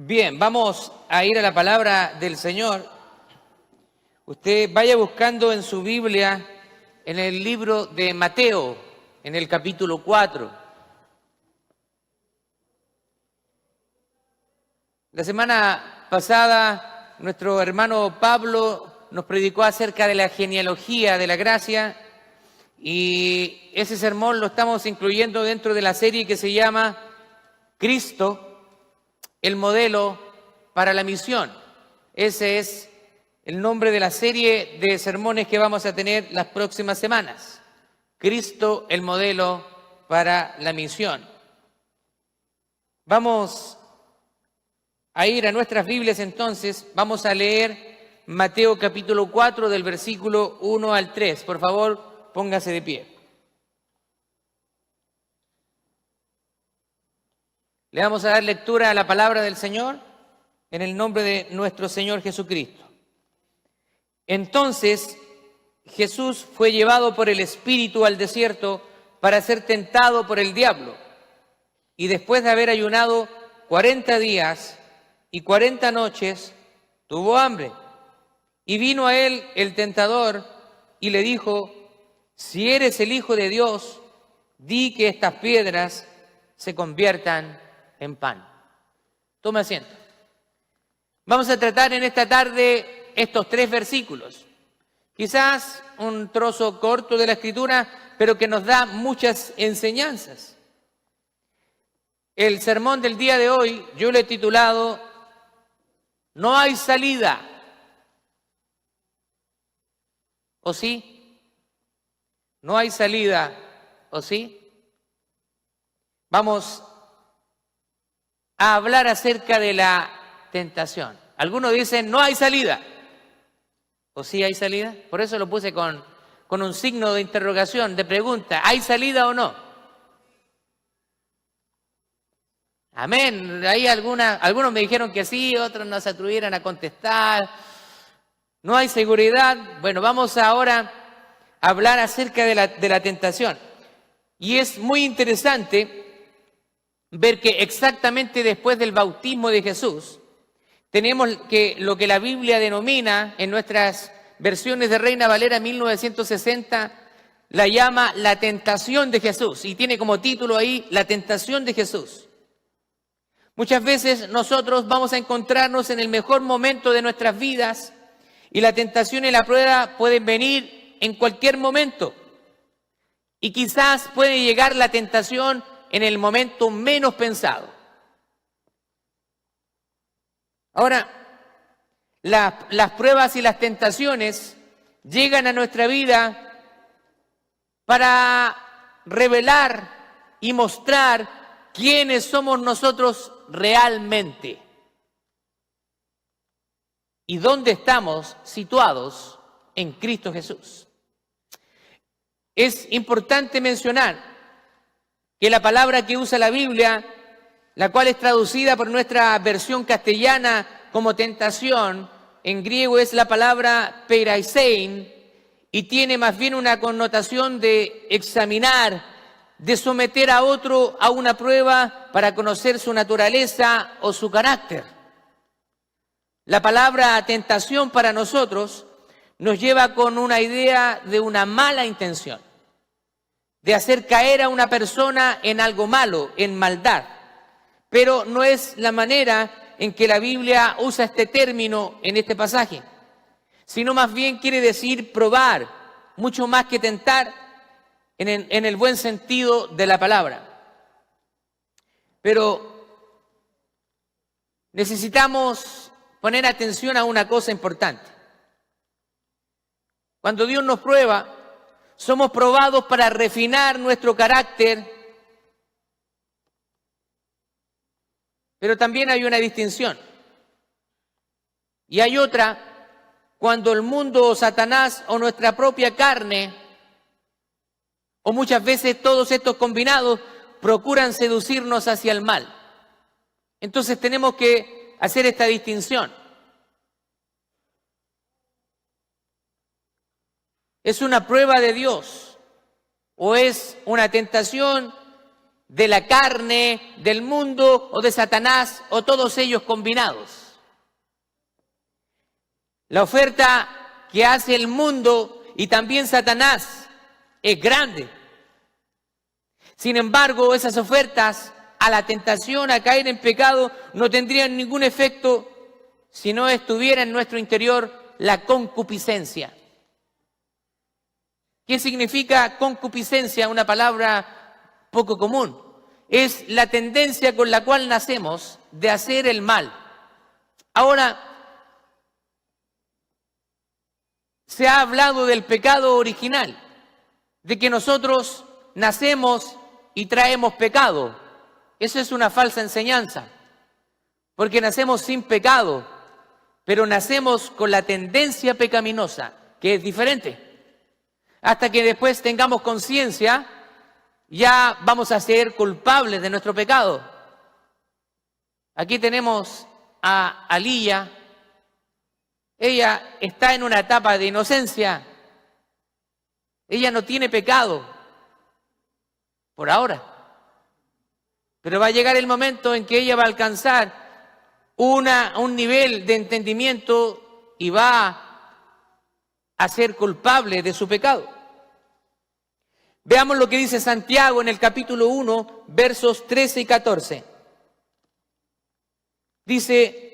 Bien, vamos a ir a la palabra del Señor. Usted vaya buscando en su Biblia, en el libro de Mateo, en el capítulo 4. La semana pasada, nuestro hermano Pablo nos predicó acerca de la genealogía de la gracia y ese sermón lo estamos incluyendo dentro de la serie que se llama Cristo, el modelo para la misión. Ese es el nombre de la serie de sermones que vamos a tener las próximas semanas. Cristo, el modelo para la misión. Vamos a ir a nuestras Biblias entonces, vamos a leer Mateo capítulo 4 del versículo 1 al 3. Por favor, póngase de pie. Le vamos a dar lectura a la palabra del Señor en el nombre de nuestro Señor Jesucristo. Entonces Jesús fue llevado por el Espíritu al desierto para ser tentado por el diablo. Y después de haber ayunado 40 días y 40 noches, tuvo hambre. Y vino a él el tentador y le dijo: si eres el Hijo de Dios, di que estas piedras se conviertan en pan. Tome asiento. Vamos a tratar en esta tarde estos 3 versículos. Quizás un trozo corto de la Escritura, pero que nos da muchas enseñanzas. El sermón del día de hoy yo lo he titulado No hay salida. ¿O sí? No hay salida. ¿O sí? Vamos a hablar acerca de la tentación. Algunos dicen no hay salida. ¿O sí hay salida? Por eso lo puse con un signo de interrogación, de pregunta. ¿Hay salida o no? Amén. Ahí algunos me dijeron que sí, otros no se atrevieron a contestar. No hay seguridad. Bueno, vamos ahora a hablar acerca de la tentación. Y es muy interesante ver que exactamente después del bautismo de Jesús, tenemos que lo que la Biblia denomina en nuestras versiones de Reina Valera 1960, la llama la tentación de Jesús, y tiene como título ahí la tentación de Jesús. Muchas veces nosotros vamos a encontrarnos en el mejor momento de nuestras vidas y la tentación y la prueba pueden venir en cualquier momento. Y quizás puede llegar la tentación en el momento menos pensado. Ahora, las pruebas y las tentaciones llegan a nuestra vida para revelar y mostrar quiénes somos nosotros realmente y dónde estamos situados en Cristo Jesús. Es importante mencionar que la palabra que usa la Biblia, la cual es traducida por nuestra versión castellana como tentación, en griego es la palabra peiraisein y tiene más bien una connotación de examinar, de someter a otro a una prueba para conocer su naturaleza o su carácter. La palabra tentación para nosotros nos lleva con una idea de una mala intención, de hacer caer a una persona en algo malo, en maldad. Pero no es la manera en que la Biblia usa este término en este pasaje, sino más bien quiere decir probar, mucho más que tentar en el buen sentido de la palabra. Pero necesitamos poner atención a una cosa importante. Cuando Dios nos prueba, somos probados para refinar nuestro carácter, pero también hay una distinción. Y hay otra, cuando el mundo o Satanás o nuestra propia carne, o muchas veces todos estos combinados, procuran seducirnos hacia el mal. Entonces tenemos que hacer esta distinción. ¿Es una prueba de Dios o es una tentación de la carne, del mundo o de Satanás o todos ellos combinados. La oferta que hace el mundo y también Satanás es grande. Sin embargo, esas ofertas a la tentación, a caer en pecado, no tendrían ningún efecto si no estuviera en nuestro interior la concupiscencia. ¿Qué significa concupiscencia? Una palabra poco común. Es la tendencia con la cual nacemos de hacer el mal. Ahora, se ha hablado del pecado original, de que nosotros nacemos y traemos pecado. Eso es una falsa enseñanza, porque nacemos sin pecado, pero nacemos con la tendencia pecaminosa, que es diferente. Hasta que después tengamos conciencia, ya vamos a ser culpables de nuestro pecado. Aquí tenemos a Alía. Ella está en una etapa de inocencia. Ella no tiene pecado, por ahora. Pero va a llegar el momento en que ella va a alcanzar un nivel de entendimiento y va a ser culpable de su pecado. Veamos lo que dice Santiago en el capítulo 1, versos 13 y 14. Dice: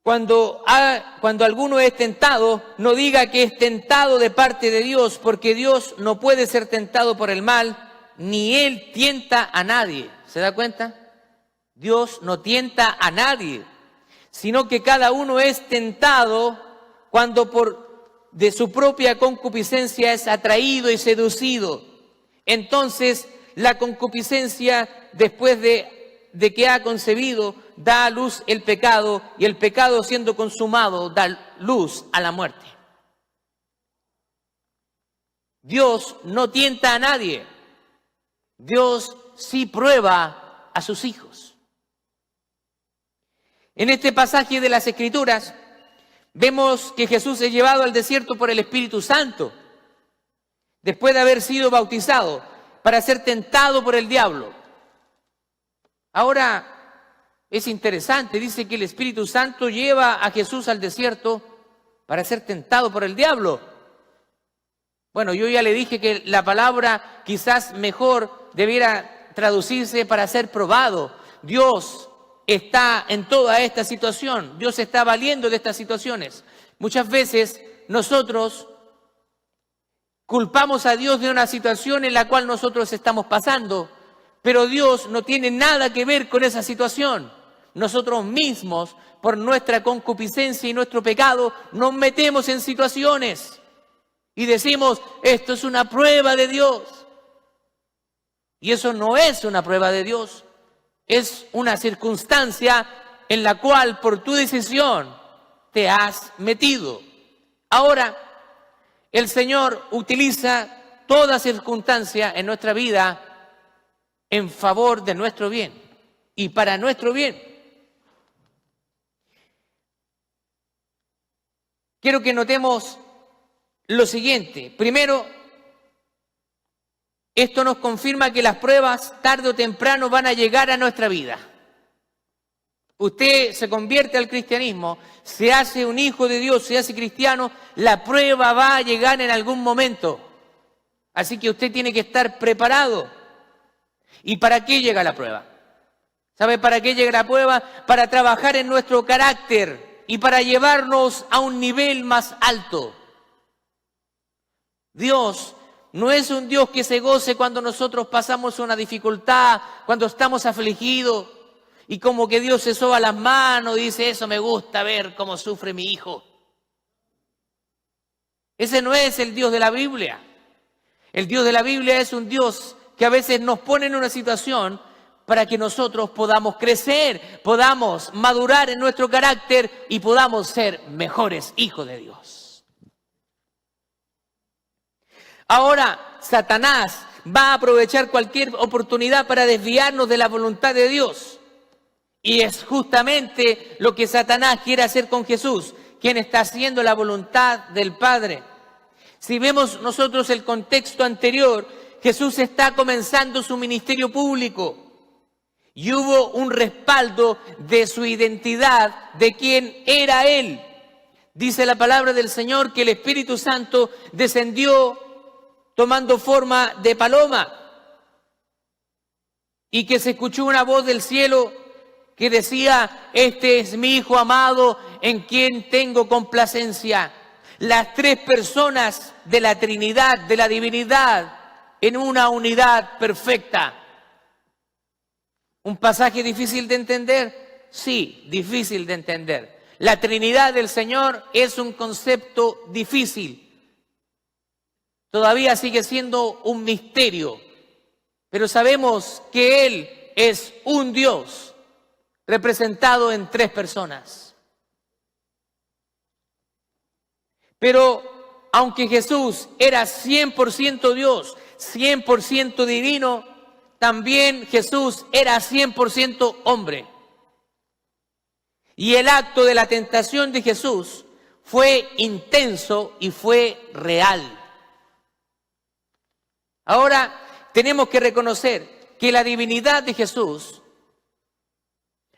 cuando alguno es tentado, no diga que es tentado de parte de Dios, porque Dios no puede ser tentado por el mal, ni Él tienta a nadie. ¿Se da cuenta? Dios no tienta a nadie, sino que cada uno es tentado cuando de su propia concupiscencia es atraído y seducido. Entonces, la concupiscencia, después de que ha concebido, da a luz el pecado, y el pecado, siendo consumado, da luz a la muerte. Dios no tienta a nadie. Dios sí prueba a sus hijos. En este pasaje de las Escrituras vemos que Jesús es llevado al desierto por el Espíritu Santo, después de haber sido bautizado, para ser tentado por el diablo. Ahora, es interesante, dice que el Espíritu Santo lleva a Jesús al desierto para ser tentado por el diablo. Bueno, yo ya le dije que la palabra quizás mejor debiera traducirse para ser probado. Dios está en toda esta situación. Dios está valiendo de estas situaciones. Muchas veces nosotros culpamos a Dios de una situación en la cual nosotros estamos pasando, pero Dios no tiene nada que ver con esa situación. Nosotros mismos, por nuestra concupiscencia y nuestro pecado, nos metemos en situaciones y decimos: esto es una prueba de Dios. Y eso no es una prueba de Dios. Es una circunstancia en la cual por tu decisión te has metido. Ahora, el Señor utiliza toda circunstancia en nuestra vida en favor de nuestro bien y para nuestro bien. Quiero que notemos lo siguiente. Primero, esto nos confirma que las pruebas tarde o temprano van a llegar a nuestra vida. Usted se convierte al cristianismo, se hace un hijo de Dios, se hace cristiano, la prueba va a llegar en algún momento. Así que usted tiene que estar preparado. ¿Y para qué llega la prueba? ¿Sabe para qué llega la prueba? Para trabajar en nuestro carácter y para llevarnos a un nivel más alto. Dios no es un Dios que se goce cuando nosotros pasamos una dificultad, cuando estamos afligidos, y como que Dios se soba las manos y dice: eso me gusta ver cómo sufre mi hijo. Ese no es el Dios de la Biblia. El Dios de la Biblia es un Dios que a veces nos pone en una situación para que nosotros podamos crecer, podamos madurar en nuestro carácter y podamos ser mejores hijos de Dios. Ahora, Satanás va a aprovechar cualquier oportunidad para desviarnos de la voluntad de Dios. Y es justamente lo que Satanás quiere hacer con Jesús, quien está haciendo la voluntad del Padre. Si vemos nosotros el contexto anterior, Jesús está comenzando su ministerio público. Y hubo un respaldo de su identidad, de quién era Él. Dice la palabra del Señor que el Espíritu Santo descendió tomando forma de paloma y que se escuchó una voz del cielo que decía: este es mi Hijo amado en quien tengo complacencia. Las tres personas de la Trinidad, de la divinidad, en una unidad perfecta. ¿Un pasaje difícil de entender? Sí, difícil de entender. La Trinidad del Señor es un concepto difícil. Todavía sigue siendo un misterio, pero sabemos que Él es un Dios representado en tres personas. Pero aunque Jesús era 100% Dios, 100% divino, también Jesús era 100% hombre. Y el acto de la tentación de Jesús fue intenso y fue real. Ahora tenemos que reconocer que la divinidad de Jesús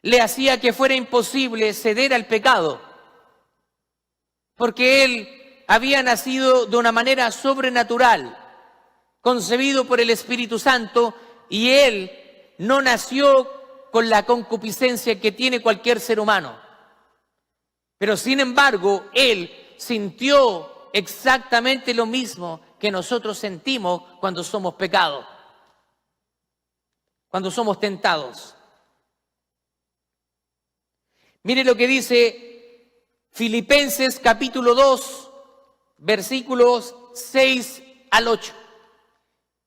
le hacía que fuera imposible ceder al pecado, porque Él había nacido de una manera sobrenatural, concebido por el Espíritu Santo, y Él no nació con la concupiscencia que tiene cualquier ser humano. Pero sin embargo, Él sintió exactamente lo mismo que nosotros sentimos cuando somos pecados, cuando somos tentados. Mire lo que dice Filipenses capítulo 2, versículos 6 al 8,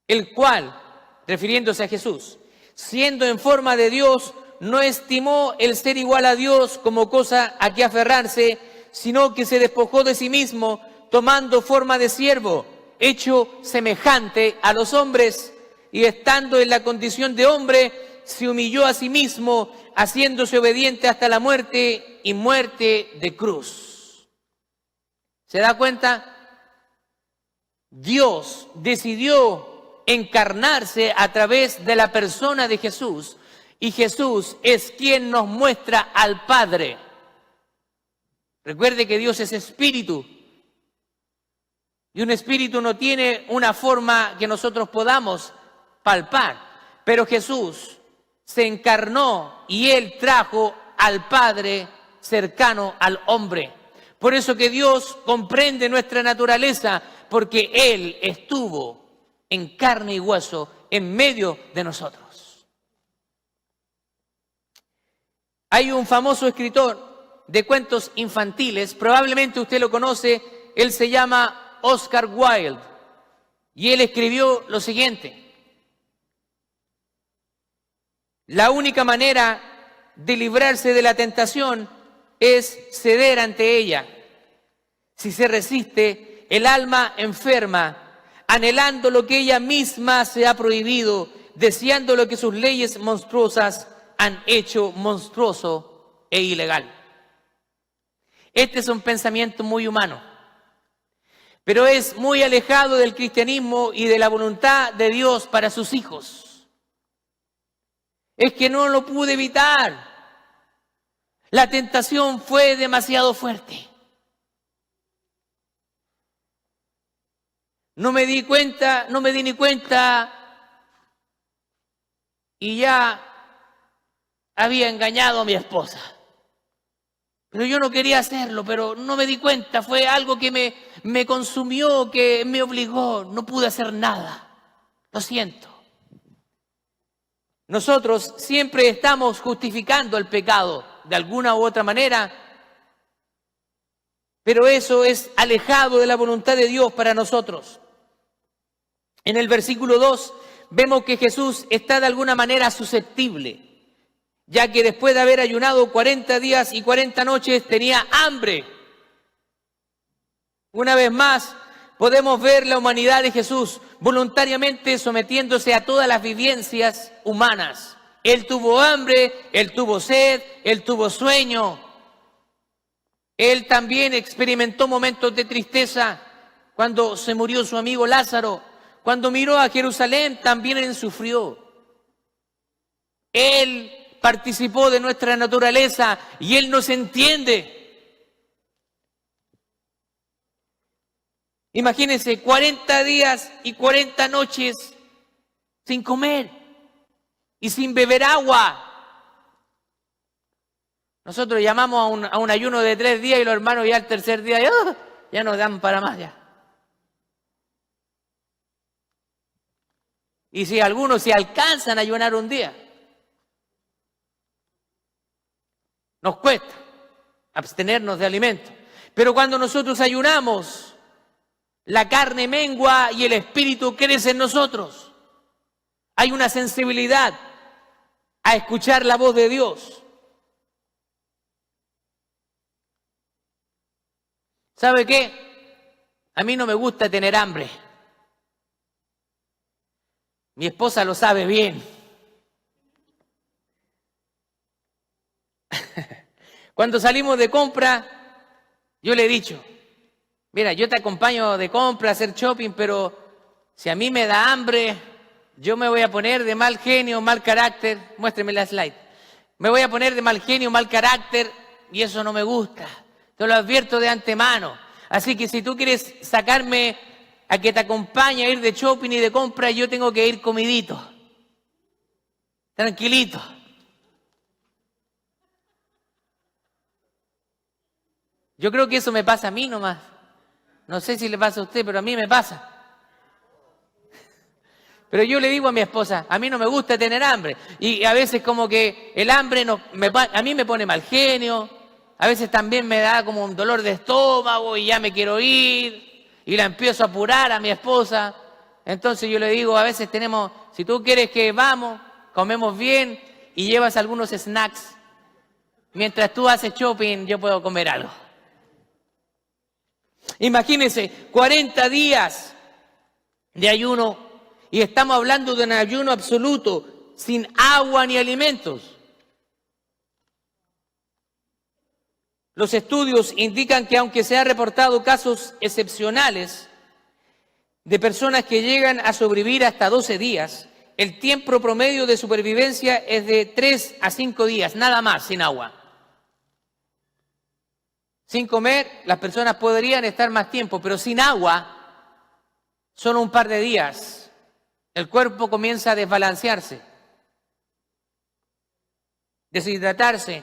el cual, refiriéndose a Jesús, siendo en forma de Dios, no estimó el ser igual a Dios como cosa a que aferrarse, sino que se despojó de sí mismo, tomando forma de siervo, hecho semejante a los hombres, y estando en la condición de hombre, se humilló a sí mismo, haciéndose obediente hasta la muerte y muerte de cruz. ¿Se da cuenta? Dios decidió encarnarse a través de la persona de Jesús, y Jesús es quien nos muestra al Padre. Recuerde que Dios es espíritu, y un espíritu no tiene una forma que nosotros podamos palpar, pero Jesús se encarnó y Él trajo al Padre cercano al hombre. Por eso que Dios comprende nuestra naturaleza, porque Él estuvo en carne y hueso en medio de nosotros. Hay un famoso escritor de cuentos infantiles, probablemente usted lo conoce, él se llama Oscar Wilde, y él escribió lo siguiente: la única manera de librarse de la tentación es ceder ante ella. Si se resiste, el alma enferma, anhelando lo que ella misma se ha prohibido, deseando lo que sus leyes monstruosas han hecho monstruoso e ilegal. Este es un pensamiento muy humano, pero es muy alejado del cristianismo y de la voluntad de Dios para sus hijos. Es que no lo pude evitar. La tentación fue demasiado fuerte. No me di ni cuenta y ya había engañado a mi esposa. Pero yo no quería hacerlo, pero no me di cuenta. Fue algo que me consumió, que me obligó. No pude hacer nada. Lo siento. Nosotros siempre estamos justificando el pecado de alguna u otra manera, pero eso es alejado de la voluntad de Dios para nosotros. En el versículo 2 vemos que Jesús está de alguna manera susceptible, ya que después de haber ayunado 40 días y 40 noches tenía hambre. Una vez más podemos ver la humanidad de Jesús voluntariamente sometiéndose a todas las vivencias humanas. Él tuvo hambre, Él tuvo sed, Él tuvo sueño. Él también experimentó momentos de tristeza cuando se murió su amigo Lázaro, Cuando miró a Jerusalén, también Él sufrió. Él participó de nuestra naturaleza y Él nos entiende. Imagínense, 40 días y 40 noches sin comer y sin beber agua. Nosotros llamamos a un ayuno de 3 días y los hermanos ya el tercer día ya nos dan para más ya. Y si algunos se alcanzan a ayunar un día, nos cuesta abstenernos de alimento. Pero cuando nosotros ayunamos, la carne mengua y el espíritu crece en nosotros. Hay una sensibilidad a escuchar la voz de Dios. ¿Sabe qué? A mí no me gusta tener hambre. Mi esposa lo sabe bien. Cuando salimos de compra, yo le he dicho, mira, yo te acompaño de compra, a hacer shopping, pero si a mí me da hambre, yo me voy a poner de mal genio, mal carácter. Muéstreme la slide. Me voy a poner de mal genio, mal carácter, y eso no me gusta. Te lo advierto de antemano. Así que si tú quieres sacarme a que te acompañe a ir de shopping y de compra, yo tengo que ir comidito, tranquilito. Yo creo que eso me pasa a mí nomás. No sé si le pasa a usted, pero a mí me pasa. Pero yo le digo a mi esposa, a mí no me gusta tener hambre. Y a veces como que el hambre a mí me pone mal genio. A veces también me da como un dolor de estómago y ya me quiero ir. Y la empiezo a apurar a mi esposa. Entonces yo le digo, a veces tenemos, si tú quieres que vamos, comemos bien y llevas algunos snacks. Mientras tú haces shopping, yo puedo comer algo. Imagínense, 40 días de ayuno y estamos hablando de un ayuno absoluto, sin agua ni alimentos. Los estudios indican que aunque se han reportado casos excepcionales de personas que llegan a sobrevivir hasta 12 días, el tiempo promedio de supervivencia es de 3 a 5 días, nada más, sin agua. Sin comer, las personas podrían estar más tiempo, pero sin agua, solo un par de días, el cuerpo comienza a desbalancearse, deshidratarse.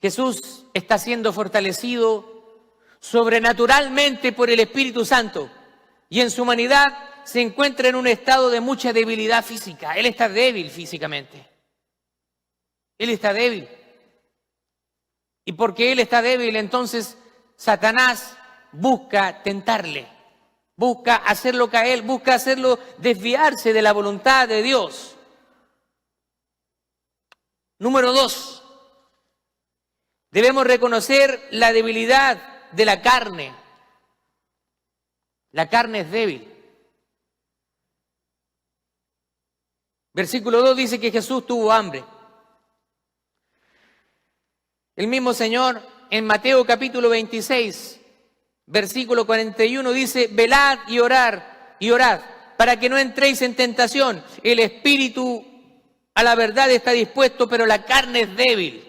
Jesús está siendo fortalecido sobrenaturalmente por el Espíritu Santo y en su humanidad se encuentra en un estado de mucha debilidad física. Él está débil físicamente. Él está débil. Y porque Él está débil, entonces Satanás busca tentarle, busca hacerlo caer, busca hacerlo desviarse de la voluntad de Dios. Número 2. Debemos reconocer la debilidad de la carne. La carne es débil. Versículo 2 dice que Jesús tuvo hambre. El mismo Señor en Mateo capítulo 26, versículo 41 dice, velad y orad, para que no entréis en tentación. El espíritu a la verdad está dispuesto, pero la carne es débil.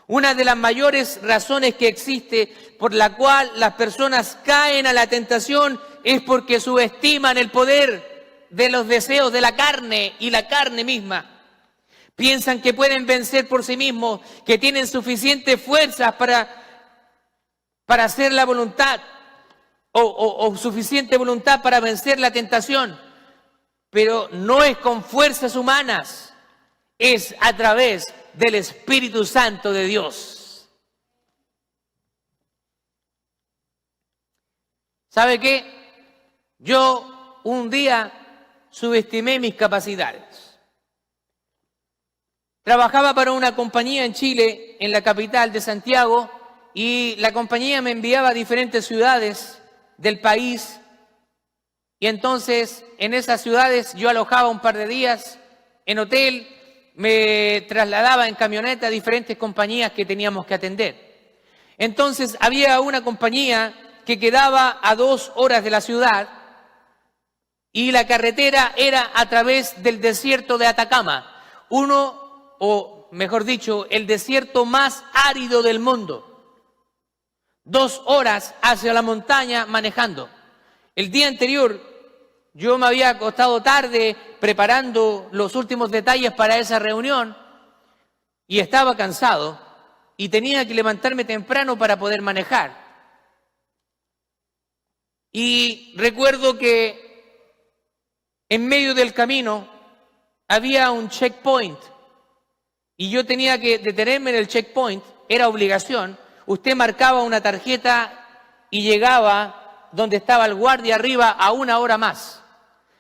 Una de las mayores razones que existe por la cual las personas caen a la tentación es porque subestiman el poder de los deseos de la carne y la carne misma. Piensan que pueden vencer por sí mismos, que tienen suficientes fuerzas para hacer la voluntad o suficiente voluntad para vencer la tentación. Pero no es con fuerzas humanas, es a través del Espíritu Santo de Dios. ¿Sabe qué? Yo un día subestimé mis capacidades. Trabajaba para una compañía en Chile, en la capital de Santiago, y la compañía me enviaba a diferentes ciudades del país. Y entonces en esas ciudades yo alojaba un par de días en hotel, me trasladaba en camioneta a diferentes compañías que teníamos que atender. Entonces había una compañía que quedaba a 2 horas de la ciudad y la carretera era a través del desierto de Atacama, uno, o mejor dicho, el desierto más árido del mundo. 2 horas hacia la montaña manejando. El día anterior yo me había acostado tarde preparando los últimos detalles para esa reunión y estaba cansado y tenía que levantarme temprano para poder manejar. Y recuerdo que en medio del camino había un checkpoint y yo tenía que detenerme en el checkpoint, era obligación. Usted marcaba una tarjeta y llegaba donde estaba el guardia arriba a 1 hora más.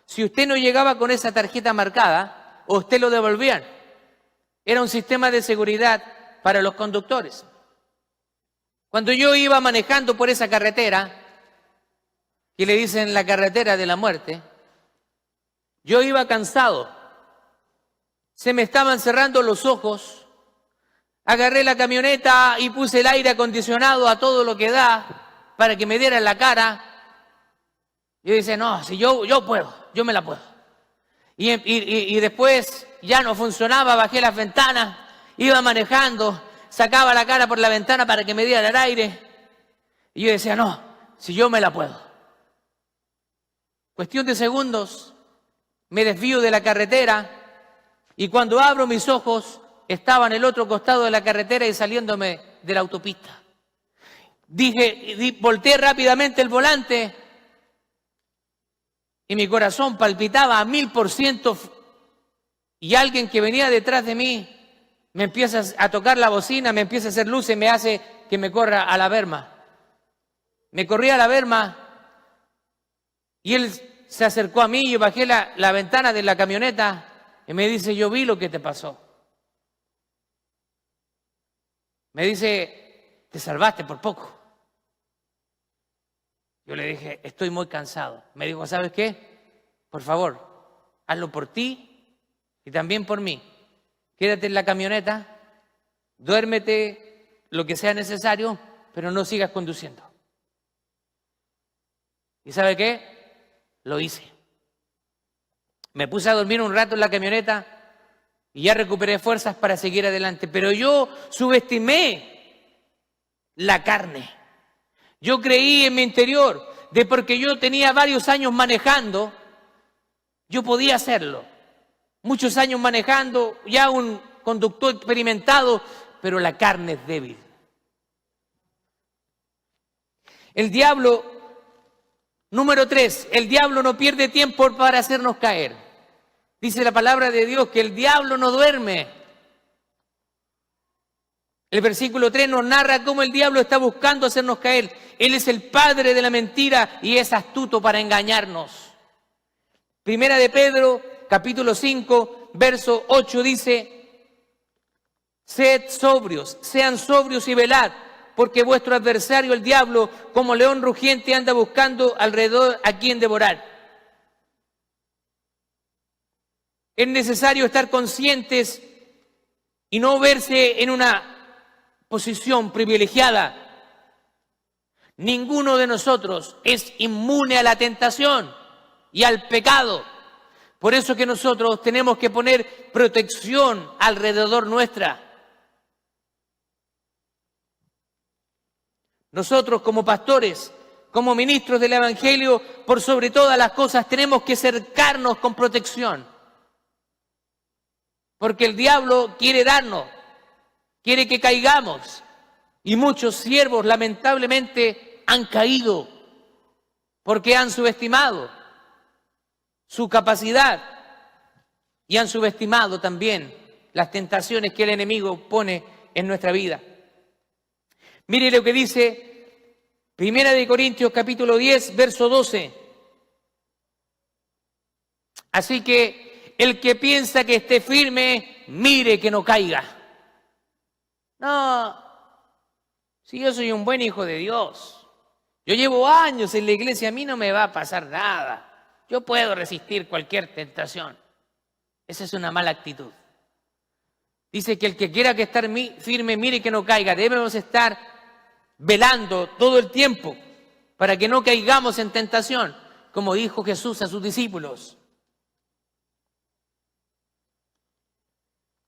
Si usted no llegaba con esa tarjeta marcada, usted lo devolvían. Era un sistema de seguridad para los conductores. Cuando yo iba manejando por esa carretera, que le dicen la carretera de la muerte, yo iba cansado. Se me estaban cerrando los ojos. Agarré la camioneta y puse el aire acondicionado a todo lo que da para que me diera en la cara. Yo dije, no, si yo puedo, yo me la puedo. Y después ya no funcionaba, bajé las ventanas, iba manejando, sacaba la cara por la ventana para que me diera el aire. Y yo decía, no, si yo me la puedo. Cuestión de segundos, me desvío de la carretera y cuando abro mis ojos, estaba en el otro costado de la carretera y saliéndome de la autopista. Volteé rápidamente el volante y mi corazón palpitaba a 1000% y alguien que venía detrás de mí me empieza a tocar la bocina, me empieza a hacer luces, me hace que me corra a la berma. Me corrí a la berma y él se acercó a mí, yo bajé la ventana de la camioneta y me dice, yo vi lo que te pasó. Me dice, te salvaste por poco. Yo le dije, estoy muy cansado. Me dijo, ¿sabes qué? Por favor, hazlo por ti y también por mí. Quédate en la camioneta, duérmete lo que sea necesario, pero no sigas conduciendo. ¿Y sabe qué? Lo hice. Me puse a dormir un rato en la camioneta y ya recuperé fuerzas para seguir adelante. Pero yo subestimé la carne. Yo creí en mi interior de porque yo tenía varios años manejando, yo podía hacerlo. Muchos años manejando, ya un conductor experimentado, pero la carne es débil. El diablo, número 3, el diablo no pierde tiempo para hacernos caer. Dice la palabra de Dios que el diablo no duerme. El versículo 3 nos narra cómo el diablo está buscando hacernos caer. Él es el padre de la mentira y es astuto para engañarnos. Primera de Pedro, capítulo 5, verso 8 dice, sed sobrios, sean sobrios y velad, porque vuestro adversario el diablo, como león rugiente, anda buscando alrededor a quien devorar. Es necesario estar conscientes y no verse en una posición privilegiada. Ninguno de nosotros es inmune a la tentación y al pecado. Por eso que nosotros tenemos que poner protección alrededor nuestra. Nosotros como pastores, como ministros del Evangelio, por sobre todas las cosas tenemos que cercarnos con protección. Porque el diablo quiere darnos, quiere que caigamos. Y muchos siervos lamentablemente han caído porque han subestimado su capacidad y han subestimado también las tentaciones que el enemigo pone en nuestra vida. Mire lo que dice Primera de Corintios capítulo 10, verso 12. Así que el que piensa que esté firme, mire que no caiga. No, si yo soy un buen hijo de Dios, yo llevo años en la iglesia, a mí no me va a pasar nada. Yo puedo resistir cualquier tentación. Esa es una mala actitud. Dice que el que quiera que estar firme, mire que no caiga. Debemos estar velando todo el tiempo para que no caigamos en tentación, como dijo Jesús a sus discípulos.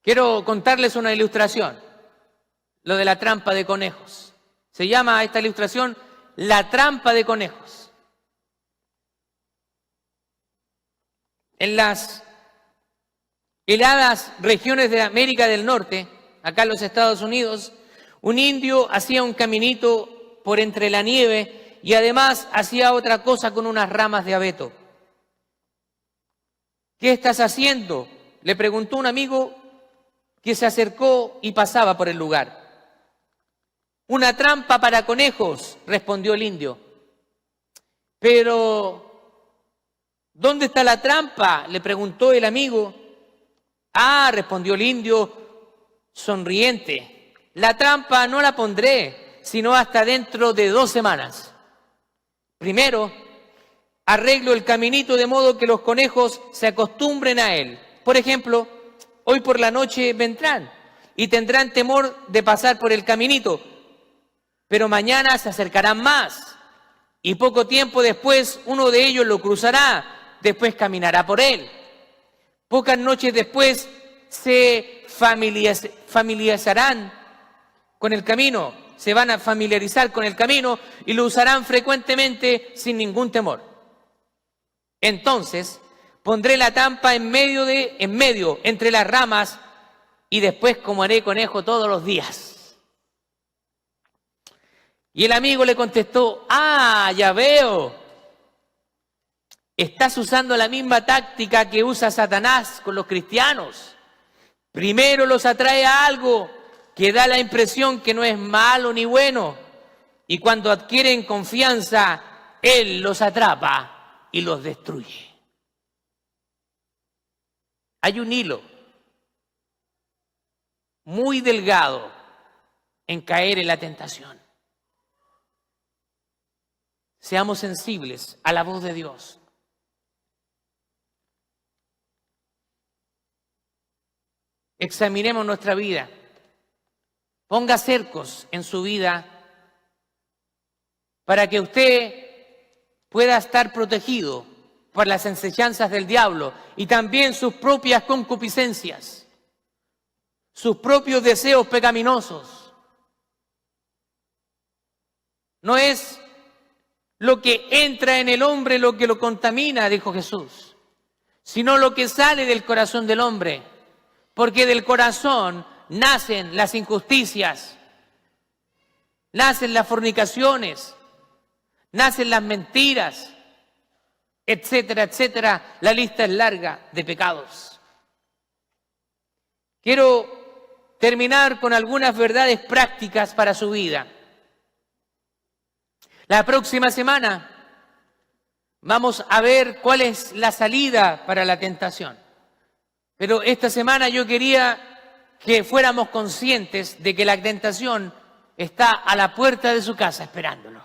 Quiero contarles una ilustración, lo de la trampa de conejos. Se llama esta ilustración la trampa de conejos. En las heladas regiones de América del Norte, acá en los Estados Unidos, un indio hacía un caminito por entre la nieve y además hacía otra cosa con unas ramas de abeto. ¿Qué estás haciendo?, le preguntó un amigo que se acercó y pasaba por el lugar. Una trampa para conejos, respondió el indio. Pero, ¿dónde está la trampa?, le preguntó el amigo. Ah, respondió el indio, sonriente. La trampa no la pondré, sino hasta dentro de 2 semanas. Primero, arreglo el caminito de modo que los conejos se acostumbren a él. Por ejemplo, hoy por la noche vendrán y tendrán temor de pasar por el caminito, pero mañana se acercarán más y poco tiempo después uno de ellos lo cruzará, después caminará por él. Pocas noches después se familiarizarán con el camino, se van a familiarizar con el camino y lo usarán frecuentemente sin ningún temor. Entonces pondré la trampa en medio, entre las ramas, y después comeré conejo todos los días. Y el amigo le contestó, ah, ya veo. Estás usando la misma táctica que usa Satanás con los cristianos. Primero los atrae a algo que da la impresión que no es malo ni bueno. Y cuando adquieren confianza, él los atrapa y los destruye. Hay un hilo muy delgado en caer en la tentación. Seamos sensibles a la voz de Dios. Examinemos nuestra vida. Ponga cercos en su vida para que usted pueda estar protegido por las enseñanzas del diablo y también sus propias concupiscencias, sus propios deseos pecaminosos. No es lo que entra en el hombre lo que lo contamina, dijo Jesús, sino lo que sale del corazón del hombre, porque del corazón nacen las injusticias, nacen las fornicaciones, nacen las mentiras, etcétera, etcétera. La lista es larga de pecados. Quiero terminar con algunas verdades prácticas para su vida. La próxima semana vamos a ver cuál es la salida para la tentación. Pero esta semana yo quería que fuéramos conscientes de que la tentación está a la puerta de su casa esperándolo.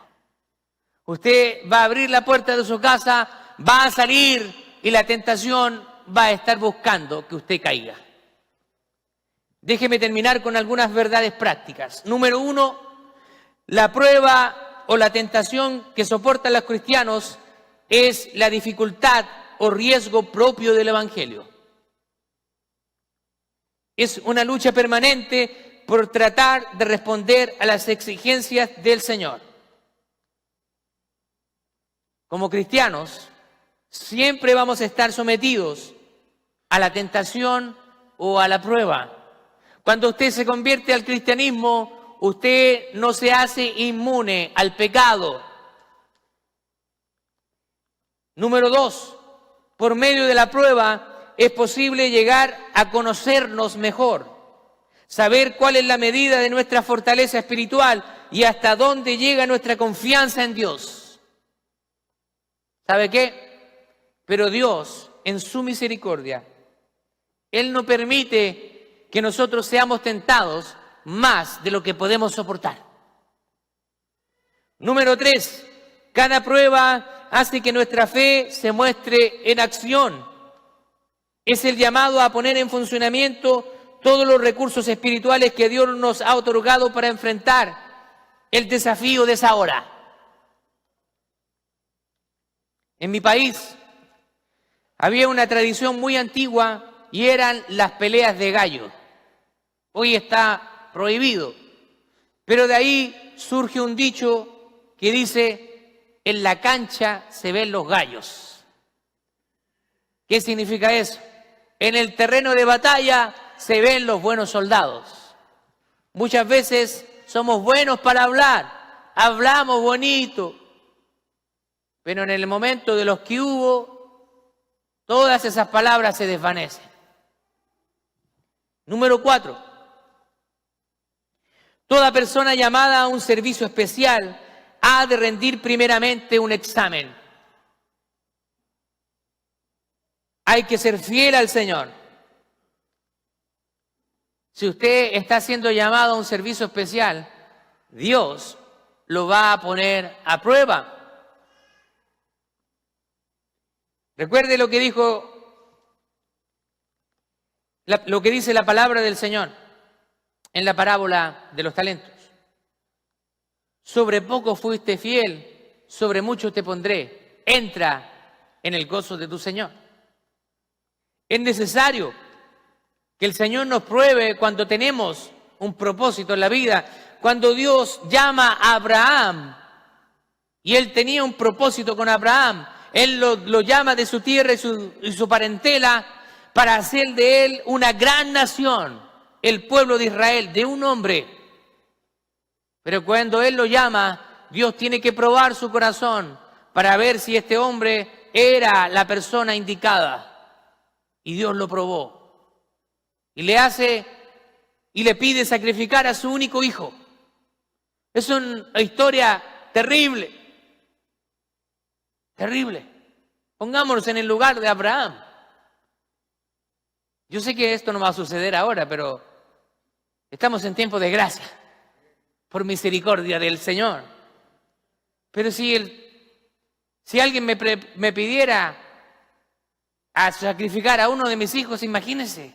Usted va a abrir la puerta de su casa, va a salir y la tentación va a estar buscando que usted caiga. Déjeme terminar con algunas verdades prácticas. Número 1, la prueba o la tentación que soportan los cristianos es la dificultad o riesgo propio del Evangelio. Es una lucha permanente por tratar de responder a las exigencias del Señor. Como cristianos, siempre vamos a estar sometidos a la tentación o a la prueba. Cuando usted se convierte al cristianismo, usted no se hace inmune al pecado. Número 2, por medio de la prueba es posible llegar a conocernos mejor, saber cuál es la medida de nuestra fortaleza espiritual y hasta dónde llega nuestra confianza en Dios. ¿Sabe qué? Pero Dios, en su misericordia, Él no permite que nosotros seamos tentados más de lo que podemos soportar. Número 3, cada prueba hace que nuestra fe se muestre en acción. Es el llamado a poner en funcionamiento todos los recursos espirituales que Dios nos ha otorgado para enfrentar el desafío de esa hora. En mi país había una tradición muy antigua y eran las peleas de gallos. Hoy está prohibido, pero de ahí surge un dicho que dice: en la cancha se ven los gallos. ¿Qué significa eso? En el terreno de batalla se ven los buenos soldados. Muchas veces somos buenos para hablar, hablamos bonito, pero en el momento de los que hubo, todas esas palabras se desvanecen. Número 4. Toda persona llamada a un servicio especial ha de rendir primeramente un examen. Hay que ser fiel al Señor. Si usted está siendo llamado a un servicio especial, Dios lo va a poner a prueba. Recuerde lo que dice la palabra del Señor en la parábola de los talentos. Sobre poco fuiste fiel, sobre mucho te pondré. Entra en el gozo de tu Señor. Es necesario que el Señor nos pruebe cuando tenemos un propósito en la vida. Cuando Dios llama a Abraham, y Él tenía un propósito con Abraham, Él lo llama de su tierra y su parentela para hacer de él una gran nación, el pueblo de Israel, de un hombre. Pero cuando Él lo llama, Dios tiene que probar su corazón para ver si este hombre era la persona indicada. Y Dios lo probó. Y le pide sacrificar a su único hijo. Es una historia terrible. Terrible. Pongámonos en el lugar de Abraham. Yo sé que esto no va a suceder ahora, pero estamos en tiempo de gracia, por misericordia del Señor. Pero si alguien me pidiera a sacrificar a uno de mis hijos, imagínense,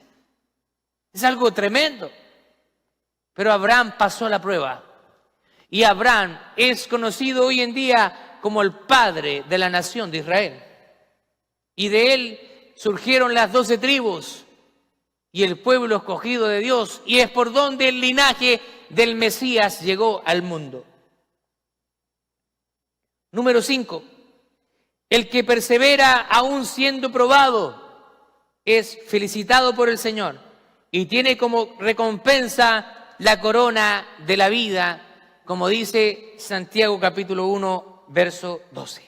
es algo tremendo. Pero Abraham pasó la prueba. Y Abraham es conocido hoy en día como el padre de la nación de Israel. Y de él surgieron las 12 tribus y el pueblo escogido de Dios. Y es por donde el linaje del Mesías llegó al mundo. Número 5. El que persevera aún siendo probado es felicitado por el Señor y tiene como recompensa la corona de la vida, como dice Santiago capítulo 1, verso 12.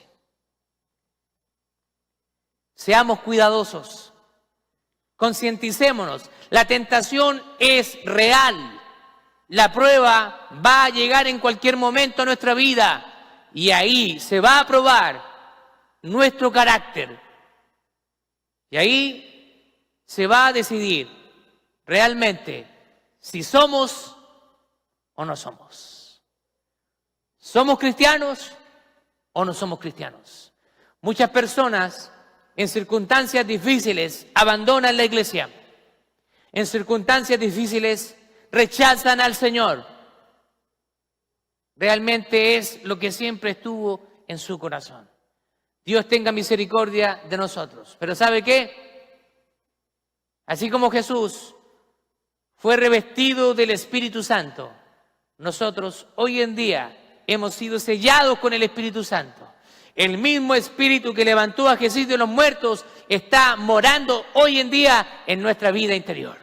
Seamos cuidadosos, concienticémonos, la tentación es real, la prueba va a llegar en cualquier momento a nuestra vida y ahí se va a probar nuestro carácter. Y ahí se va a decidir realmente si somos o no somos. ¿Somos cristianos o no somos cristianos? Muchas personas en circunstancias difíciles abandonan la iglesia. En circunstancias difíciles rechazan al Señor. Realmente es lo que siempre estuvo en su corazón. Dios tenga misericordia de nosotros. Pero ¿sabe qué? Así como Jesús fue revestido del Espíritu Santo, nosotros hoy en día hemos sido sellados con el Espíritu Santo. El mismo Espíritu que levantó a Jesús de los muertos está morando hoy en día en nuestra vida interior.